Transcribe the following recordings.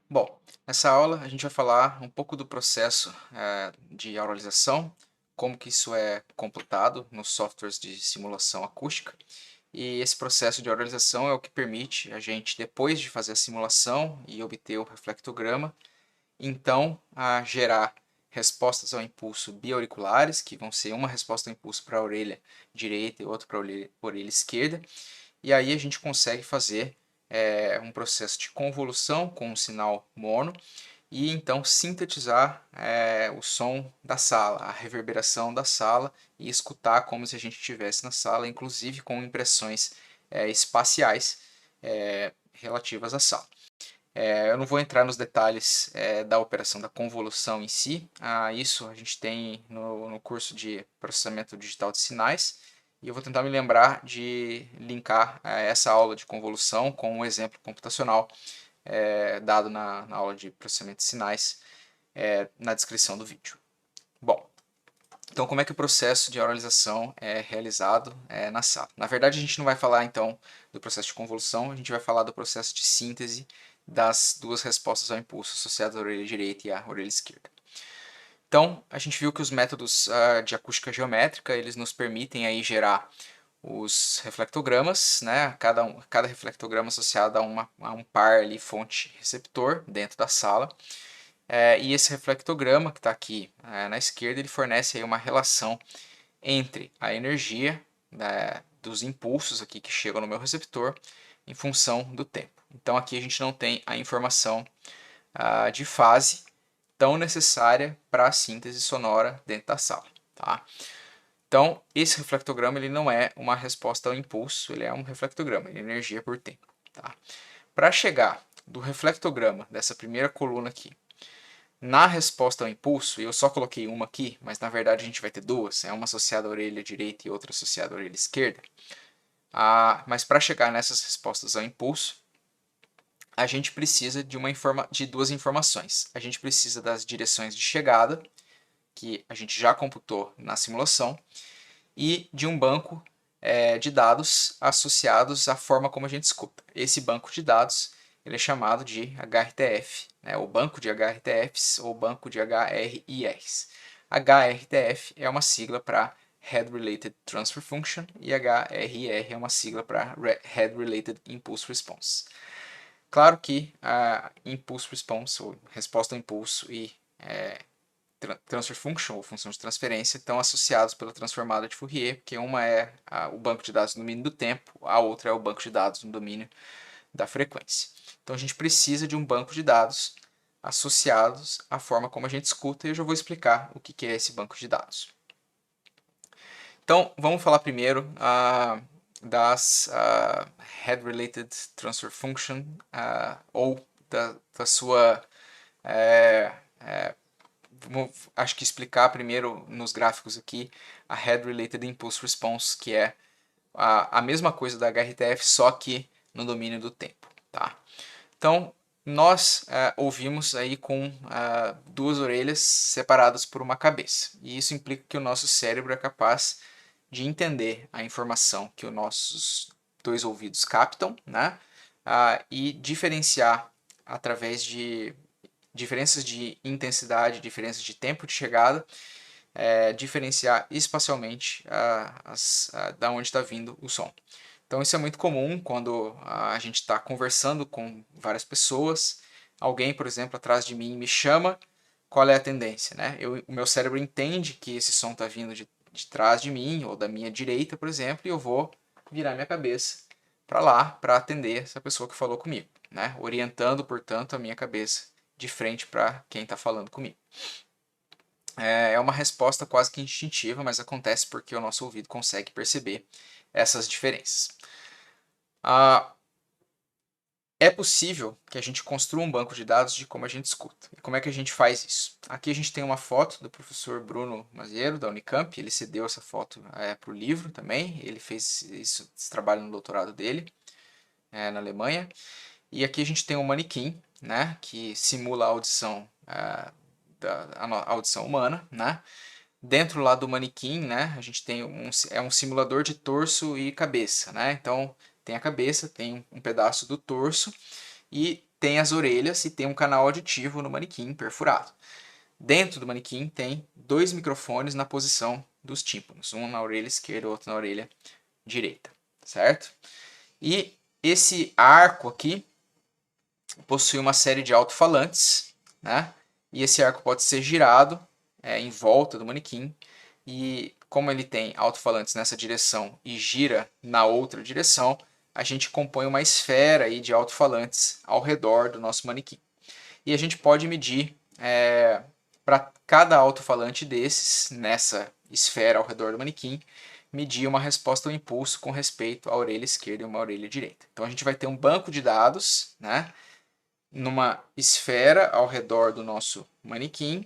Bom, nessa aula a gente vai falar um pouco do processo de auralização, como que isso é computado nos softwares de simulação acústica. E esse processo de auralização é o que permite a gente, depois de fazer a simulação e obter o reflectograma, então gerar respostas ao impulso biauriculares, que vão ser uma resposta ao impulso para a orelha direita e outra para a orelha esquerda. E aí a gente consegue fazer um processo de convolução com um sinal mono e então sintetizar o som da sala, a reverberação da sala e escutar como se a gente estivesse na sala, inclusive com impressões espaciais relativas à sala. Eu não vou entrar nos detalhes da operação da convolução em si, isso a gente tem no curso de processamento digital de sinais, e eu vou tentar me lembrar de linkar essa aula de convolução com um exemplo computacional dado na aula de processamento de sinais na descrição do vídeo. Bom, então como é que o processo de oralização é realizado na sala? Na verdade, a gente não vai falar então do processo de convolução, a gente vai falar do processo de síntese das duas respostas ao impulso associadas à orelha direita e à orelha esquerda. Então, a gente viu que os métodos de acústica geométrica, eles nos permitem aí gerar os reflectogramas, né? Cada reflectograma associado a um par ali, fonte-receptor dentro da sala. E esse reflectograma que está aqui na esquerda, ele fornece aí uma relação entre a energia dos impulsos aqui que chegam no meu receptor em função do tempo. Então aqui a gente não tem a informação de fase tão necessária para a síntese sonora dentro da sala. Tá? Então esse reflectograma ele não é uma resposta ao impulso, ele é um reflectograma, ele é energia por tempo. Tá? Para chegar do reflectograma dessa primeira coluna aqui na resposta ao impulso, eu só coloquei uma aqui, mas na verdade a gente vai ter duas, uma associada à orelha direita e outra associada à orelha esquerda. Mas para chegar nessas respostas ao impulso, a gente precisa de duas informações. A gente precisa das direções de chegada, que a gente já computou na simulação, e de um banco de dados associados à forma como a gente escuta. Esse banco de dados ele é chamado de HRTF, né, o banco de HRTFs ou banco de HRIRs. HRTF é uma sigla para Head Related Transfer Function e HRIR é uma sigla para Head Related Impulse Response. Claro que a Impulse Response, ou resposta ao impulso, e Transfer Function, ou função de transferência, estão associados pela transformada de Fourier, porque uma é o banco de dados no domínio do tempo, a outra é o banco de dados no domínio da frequência. Então a gente precisa de um banco de dados associados à forma como a gente escuta, e eu já vou explicar o que é esse banco de dados. Então vamos falar primeiro das Head Related Transfer Function, ou da sua acho que explicar primeiro nos gráficos aqui a Head Related Impulse Response, que é a mesma coisa da HRTF, só que no domínio do tempo. Tá? Então, nós ouvimos aí com duas orelhas separadas por uma cabeça. E isso implica que o nosso cérebro é capaz de entender a informação que os nossos dois ouvidos captam, né? E diferenciar através de diferenças de intensidade, diferenças de tempo de chegada, diferenciar espacialmente da onde está vindo o som. Então isso é muito comum quando a gente está conversando com várias pessoas, alguém, por exemplo, atrás de mim me chama, qual é a tendência? Né? O meu cérebro entende que esse som está vindo de trás de mim, ou da minha direita, por exemplo, e eu vou virar minha cabeça para lá para atender essa pessoa que falou comigo, né? Orientando, portanto, a minha cabeça de frente para quem está falando comigo. É uma resposta quase que instintiva, mas acontece porque o nosso ouvido consegue perceber essas diferenças. É possível que a gente construa um banco de dados de como a gente escuta. E como é que a gente faz isso? Aqui a gente tem uma foto do professor Bruno Maziero, da Unicamp. Ele cedeu essa foto para o livro também. Ele fez esse trabalho no doutorado dele, na Alemanha. E aqui a gente tem um manequim, né, que simula a audição, a audição humana, né? Dentro lá do manequim, né, a gente tem um simulador de torso e cabeça, né? Então tem a cabeça, tem um pedaço do torso e tem as orelhas e tem um canal auditivo no manequim perfurado. Dentro do manequim tem 2 microfones na posição dos tímpanos, um na orelha esquerda e outro na orelha direita, certo? E esse arco aqui possui uma série de alto-falantes, né? E esse arco pode ser girado em volta do manequim. E como ele tem alto-falantes nessa direção e gira na outra direção, a gente compõe uma esfera aí de alto-falantes ao redor do nosso manequim. E a gente pode medir para cada alto-falante desses, nessa esfera ao redor do manequim, medir uma resposta ao impulso com respeito à orelha esquerda e uma orelha direita. Então a gente vai ter um banco de dados, né, numa esfera ao redor do nosso manequim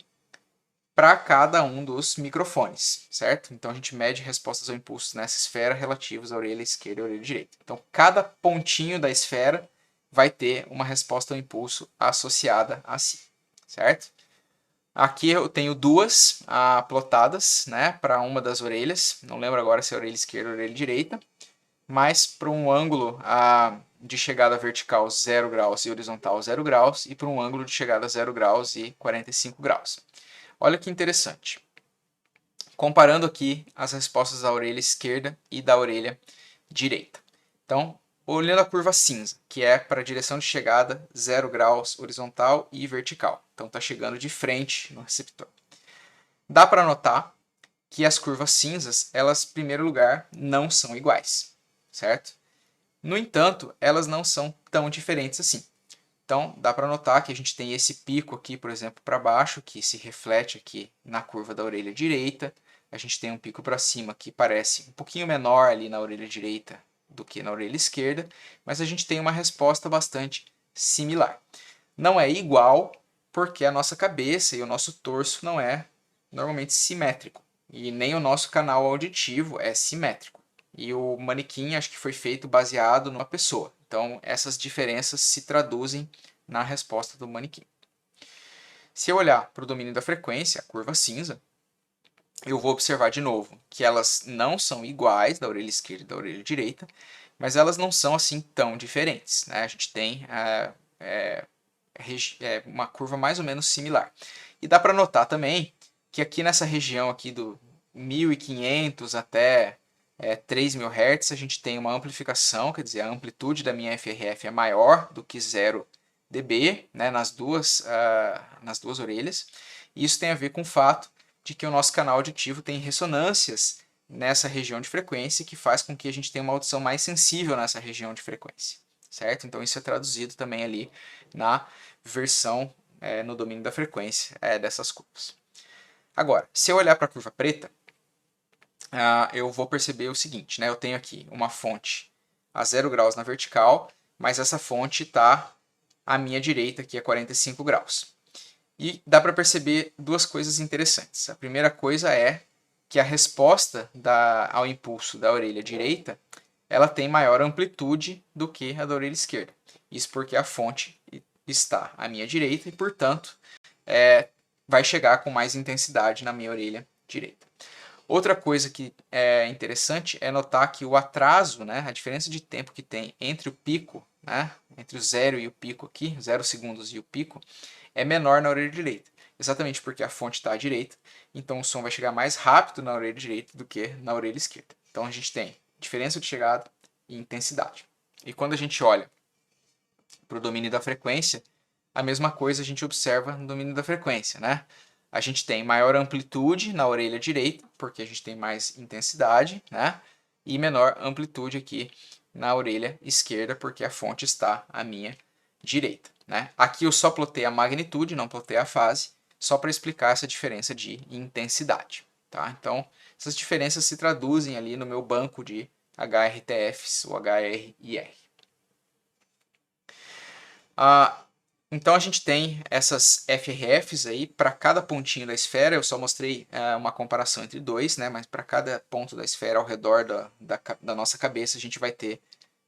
para cada um dos microfones, certo? Então a gente mede respostas ao impulso nessa esfera relativas à orelha esquerda e à orelha direita. Então cada pontinho da esfera vai ter uma resposta ao impulso associada a si, certo? Aqui eu tenho duas plotadas, né, para uma das orelhas, não lembro agora se é a orelha esquerda ou a orelha direita, mas para um ângulo de chegada vertical 0 graus e horizontal 0 graus, e para um ângulo de chegada 0 graus e 45 graus. Olha que interessante. Comparando aqui as respostas da orelha esquerda e da orelha direita. Então, olhando a curva cinza, que é para a direção de chegada 0 graus horizontal e vertical. Então, está chegando de frente no receptor. Dá para notar que as curvas cinzas, elas, em primeiro lugar, não são iguais, certo? No entanto, elas não são tão diferentes assim. Então, dá para notar que a gente tem esse pico aqui, por exemplo, para baixo, que se reflete aqui na curva da orelha direita. A gente tem um pico para cima que parece um pouquinho menor ali na orelha direita do que na orelha esquerda, mas a gente tem uma resposta bastante similar. Não é igual, porque a nossa cabeça e o nosso torso não é normalmente simétrico, e nem o nosso canal auditivo é simétrico. E o manequim acho que foi feito baseado numa pessoa. Então essas diferenças se traduzem na resposta do manequim. Se eu olhar para o domínio da frequência, a curva cinza, eu vou observar de novo que elas não são iguais da orelha esquerda e da orelha direita, mas elas não são assim tão diferentes, né? A gente tem uma curva mais ou menos similar. E dá para notar também que aqui nessa região aqui do 1500 até 3000 Hz a gente tem uma amplificação, quer dizer, a amplitude da minha FRF é maior do que 0 dB, né, nas duas orelhas. E isso tem a ver com o fato de que o nosso canal auditivo tem ressonâncias nessa região de frequência que faz com que a gente tenha uma audição mais sensível nessa região de frequência, certo? Então isso é traduzido também ali na versão no domínio da frequência dessas curvas. Agora, se eu olhar para a curva preta, eu vou perceber o seguinte, né? Eu tenho aqui uma fonte a 0 graus na vertical, mas essa fonte está à minha direita, aqui a 45 graus. E dá para perceber duas coisas interessantes. A primeira coisa é que a resposta ao impulso da orelha direita ela tem maior amplitude do que a da orelha esquerda. Isso porque a fonte está à minha direita e, portanto, vai chegar com mais intensidade na minha orelha direita. Outra coisa que é interessante é notar que o atraso, né, a diferença de tempo que tem entre o pico, né, entre o 0 e o pico aqui, 0 segundos e o pico, é menor na orelha direita. Exatamente porque a fonte está à direita, então o som vai chegar mais rápido na orelha direita do que na orelha esquerda. Então a gente tem diferença de chegada e intensidade. E quando a gente olha para o domínio da frequência, a mesma coisa a gente observa no domínio da frequência, né? A gente tem maior amplitude na orelha direita, porque a gente tem mais intensidade, né? E menor amplitude aqui na orelha esquerda, porque a fonte está à minha direita, né? Aqui eu só plotei a magnitude, não plotei a fase, só para explicar essa diferença de intensidade, tá? Então, essas diferenças se traduzem ali no meu banco de HRTFs ou HRIR. Então a gente tem essas FRFs aí para cada pontinho da esfera. Eu só mostrei uma comparação entre dois, né? Mas para cada ponto da esfera ao redor da nossa cabeça a gente vai ter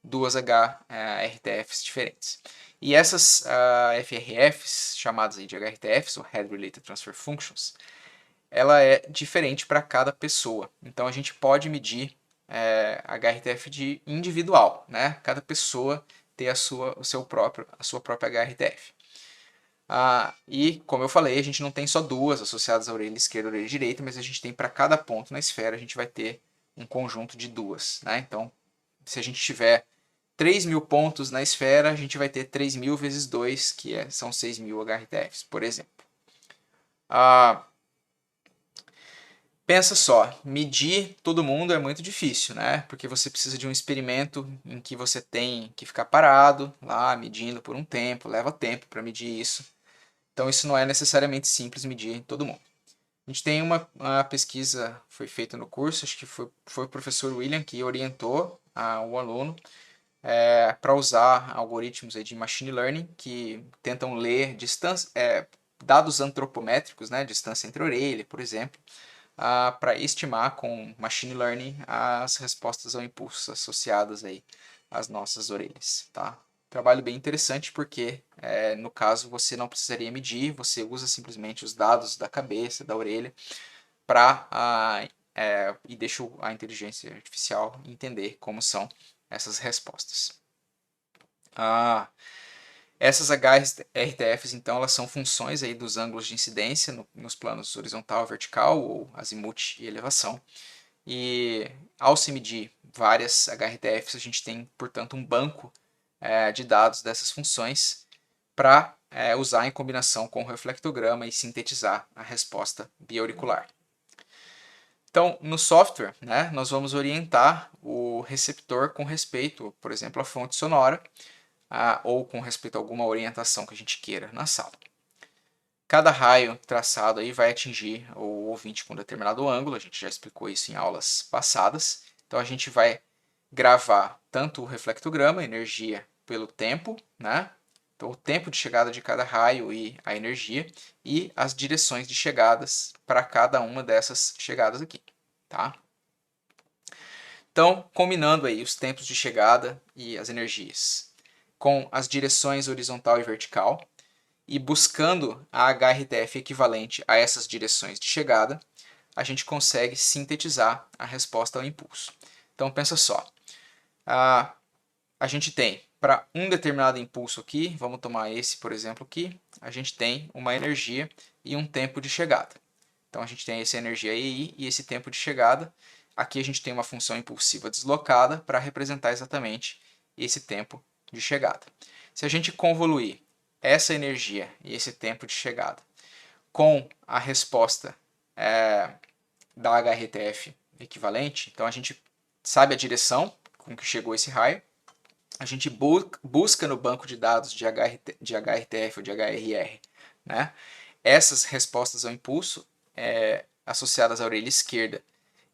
duas HRTFs diferentes. E essas FRFs, chamadas aí de HRTFs, ou Head Related Transfer Functions, ela é diferente para cada pessoa. Então a gente pode medir HRTF de individual, né? Cada pessoa ter a sua própria HRTF. E, como eu falei, a gente não tem só duas associadas à orelha esquerda e orelha direita, mas a gente tem para cada ponto na esfera, a gente vai ter um conjunto de duas. Né? Então, se a gente tiver 3.000 pontos na esfera, a gente vai ter 3.000 vezes 2, que são 6.000 HRTFs, por exemplo. Pensa só, medir todo mundo é muito difícil, né? Porque você precisa de um experimento em que você tem que ficar parado lá, medindo por um tempo, leva tempo para medir isso. Então isso não é necessariamente simples medir todo mundo. A gente tem uma pesquisa, foi feita no curso, acho que foi o professor William que orientou o aluno para usar algoritmos aí de machine learning que tentam ler dados antropométricos, né, distância entre orelha, por exemplo, para estimar com machine learning as respostas ao impulso associadas aí às nossas orelhas. Tá? Trabalho bem interessante porque, no caso, você não precisaria medir, você usa simplesmente os dados da cabeça, da orelha, e deixa a inteligência artificial entender como são essas respostas. Essas HRTFs, então, elas são funções aí dos ângulos de incidência nos planos horizontal, vertical, ou azimuth e elevação. E ao se medir várias HRTFs, a gente tem, portanto, um banco de dados dessas funções para usar em combinação com o reflectograma e sintetizar a resposta biauricular. Então, no software, né, nós vamos orientar o receptor com respeito, por exemplo, à fonte sonora, ou com respeito a alguma orientação que a gente queira na sala. Cada raio traçado aí vai atingir o ouvinte com um determinado ângulo, a gente já explicou isso em aulas passadas. Então a gente vai gravar tanto o reflectograma, a energia pelo tempo, né? Então o tempo de chegada de cada raio e a energia, e as direções de chegadas para cada uma dessas chegadas aqui, tá? Então, combinando aí os tempos de chegada e as energias com as direções horizontal e vertical, e buscando a HRTF equivalente a essas direções de chegada, a gente consegue sintetizar a resposta ao impulso. Então pensa só, a gente tem para um determinado impulso aqui, vamos tomar esse por exemplo aqui, a gente tem uma energia e um tempo de chegada. Então a gente tem essa energia EI e esse tempo de chegada. Aqui a gente tem uma função impulsiva deslocada para representar exatamente esse tempo de chegada. Se a gente convoluir essa energia e esse tempo de chegada com a resposta da HRTF equivalente, então a gente sabe a direção com que chegou esse raio, a gente busca no banco de dados de HRTF ou de HRR, né, essas respostas ao impulso associadas à orelha esquerda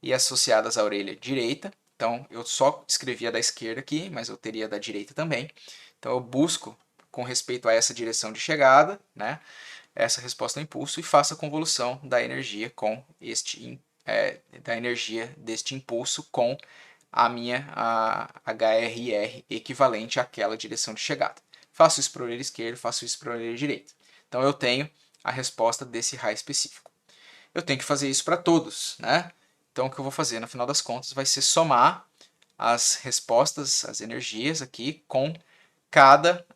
e associadas à orelha direita. Então eu só escrevi a da esquerda aqui, mas eu teria a da direita também. Então eu busco com respeito a essa direção de chegada, né, essa resposta ao impulso, e faço a convolução da energia da energia deste impulso com a minha HRR equivalente àquela direção de chegada. Faço isso para a orelha esquerda, faço isso para a orelha direita. Então eu tenho a resposta desse raio específico. Eu tenho que fazer isso para todos, né? Então o que eu vou fazer no final das contas vai ser somar as respostas, as energias aqui com cada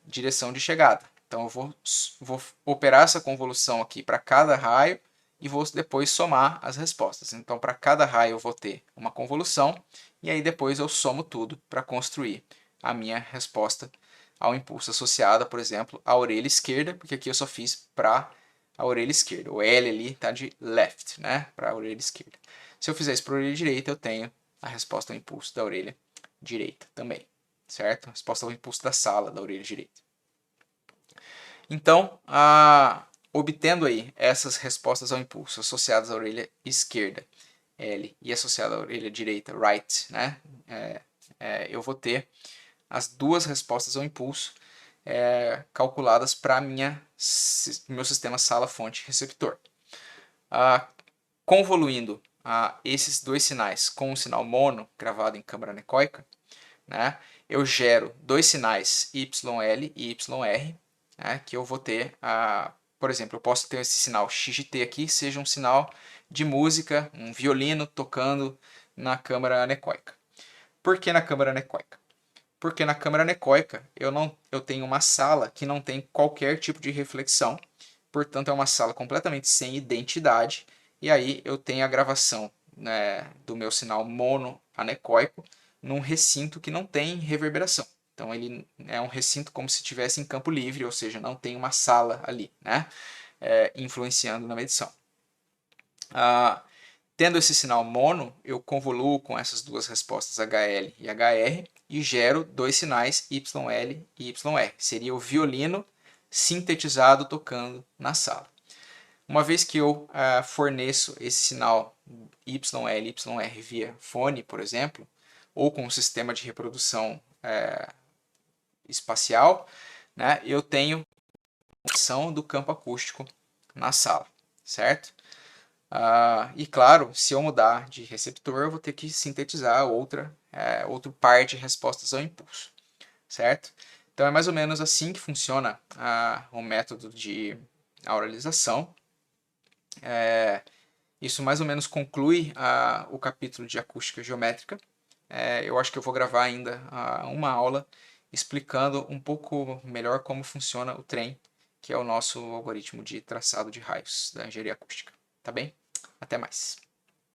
direção de chegada. Então eu vou operar essa convolução aqui para cada raio e vou depois somar as respostas. Então para cada raio eu vou ter uma convolução e aí depois eu somo tudo para construir a minha resposta ao impulso associada, por exemplo, à orelha esquerda, porque aqui eu só fiz para a orelha esquerda. O L ali está de left, né, para a orelha esquerda. Se eu fizer isso para a orelha direita, eu tenho a resposta ao impulso da orelha direita também, certo? A resposta ao impulso da sala da orelha direita. Então, obtendo aí essas respostas ao impulso associadas à orelha esquerda, L, e associada à orelha direita, right, né? Eu vou ter as duas respostas ao impulso calculadas para meu sistema sala-fonte-receptor. Convoluindo esses dois sinais com um sinal mono gravado em câmara anecoica, né, eu gero dois sinais YL e YR, né, que eu vou ter, por exemplo, eu posso ter esse sinal X de T aqui, seja um sinal de música, um violino tocando na câmara anecoica. Por que na câmara anecoica? Porque na câmara anecoica eu tenho uma sala que não tem qualquer tipo de reflexão, portanto é uma sala completamente sem identidade, e aí eu tenho a gravação, né, do meu sinal mono anecoico num recinto que não tem reverberação. Então ele é um recinto como se estivesse em campo livre, ou seja, não tem uma sala ali, né, influenciando na medição. Tendo esse sinal mono, eu convoluo com essas duas respostas HL e HR e gero dois sinais YL e YR. Seria o violino sintetizado tocando na sala. Uma vez que eu forneço esse sinal YL e YR via fone, por exemplo, ou com um sistema de reprodução espacial, né, eu tenho a função do campo acústico na sala, certo? E claro, se eu mudar de receptor, eu vou ter que sintetizar outro par de respostas ao impulso, certo? Então é mais ou menos assim que funciona o método de auralização. Isso mais ou menos conclui o capítulo de acústica geométrica. Eu acho que eu vou gravar ainda uma aula explicando um pouco melhor como funciona o trem, que é o nosso algoritmo de traçado de raios da engenharia acústica. Tá bem? Até mais.